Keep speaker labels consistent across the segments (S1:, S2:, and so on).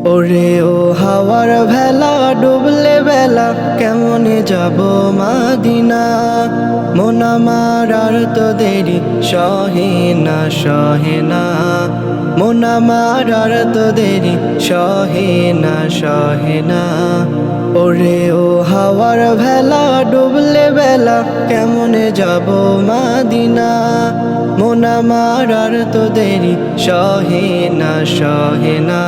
S1: ওরে ও হাওয়ার ভেলা ডুবলে বেলা কেমনে যাব মাদিনা। মন আমার আর তো দেরি সহে না সহে না। মন আমার আর তো দেরি সহে না সহে না। ওরে ও হাওয়ার ভেলা ডুবলে বেলা কেমনে যাব মাদিনা। মন আমার আর তো দেরি সহে না সহে না।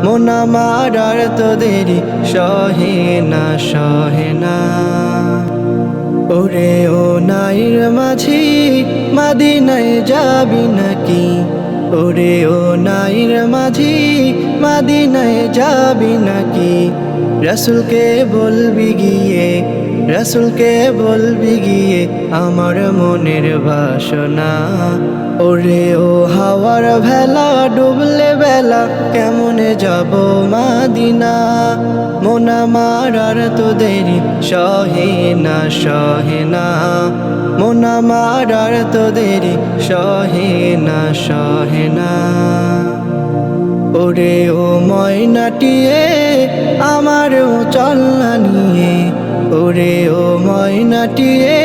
S1: মন আমার আর তো দেরি সহে না সহে না। ওরে ও নাইর মাঝি মাদিনায় যাবি নাকি। ওরে ও নাইর মাঝি মাদিনায় যাবি নাকি। রাসূলকে বলবি গিয়ে, রাসূলকে বলবি গিয়ে আমার মনের বাসনা। ওরে ও হাওয়ার ভেলা ডুবলে বেলা কেমনে যাব মাদিনা। মন আমার আর তো দেরি সহে না সহে না। মন আমার আর তো দেরি সহে না সহে না। ওরে ও ময়নাটিয়ে আমারও চলনা নিয়ে। ওরে ও ময়নাটিয়ে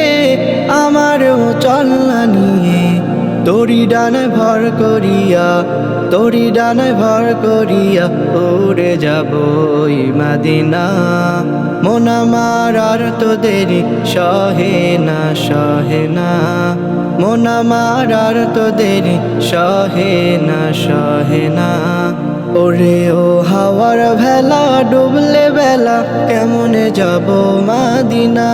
S1: আমারও চলনা নিয়ে। তোরি ডানায় ভর করিয়া, তোরি ডানায় ভর করিয়া উড়ে যাব ওই মাদিনা। মন আমার আর তো দেরি সহে না সহে না। মন আমার আর তো দেরি সহে না সহে না। ওরে ও হাওয়ার ভেলা ডুবলে বেলা কেমনে যাব মাদিনা।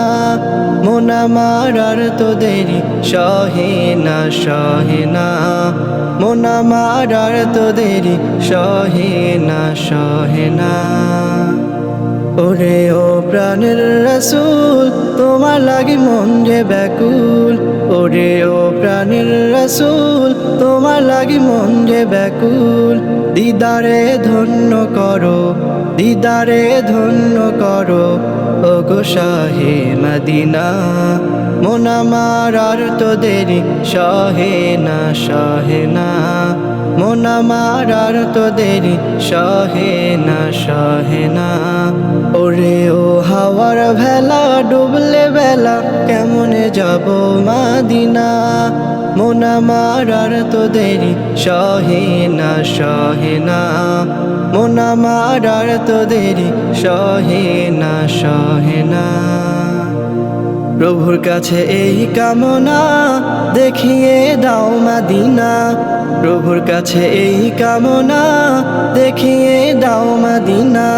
S1: মন আমার আর তো দেরি সহে না সহে না। মন আমার আর তো দেরি সহে না সহে না। ওরে ও প্রাণের রাসূল তোমার লাগি মন যে ব্যাকুল। ওরে ও প্রাণের রাসূল তোমার লাগি মন যে ব্যাকুল। দিদারে ধন্য করো, দিদারে ধন্য করো ওগো শাহে মদিনা। মন আমার আর তো দেরি সহে না সহে না। মন আমার আর তো দেরি সহে না সহে না। ওরে ও হাওয়ার ভেলা ডুবলে বেলা কেমনে যাব মাদিনা। মন আমার আর তো দেরি সহে না সহে না। মন আমার আর তো দেরি সহে না সহে না। প্রভুর কাছে এই কামনা দেখিয়ে দাও মাদিনা। প্রভুর কাছে এই কামনা দেখিয়ে দাও মাদিনা।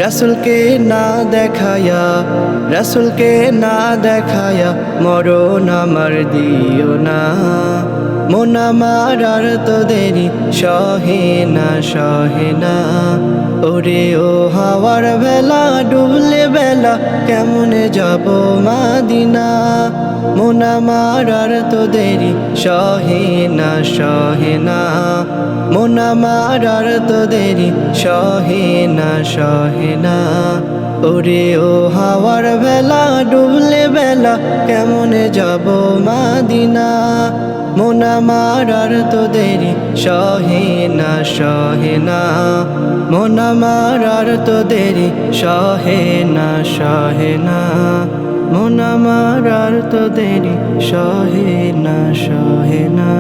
S1: রাসূলকে না দেখায়া, রাসূলকে না দেখায়া মরণ আমার দিও না। মন আমার আর তো দেরি সহে না সহে না। ওরে ও হাওয়ার ভেলা ডুবলে বেলা কেমনে যাব মাদিনা। মন আমার আর তো দেরি সহে না সহে না। মন আমার আর তো দেরি সহে না সহে না। ওরে ও হাওয়ার ভেলা ডুবলে বেলা কেমনে যাব মাদিনা। মন আমার আর তো দেরি সহে না সহে না। মন আমার আর তো দেরি সহে না সহে না। মন আমার আর তো দেরি সহে না সহে না।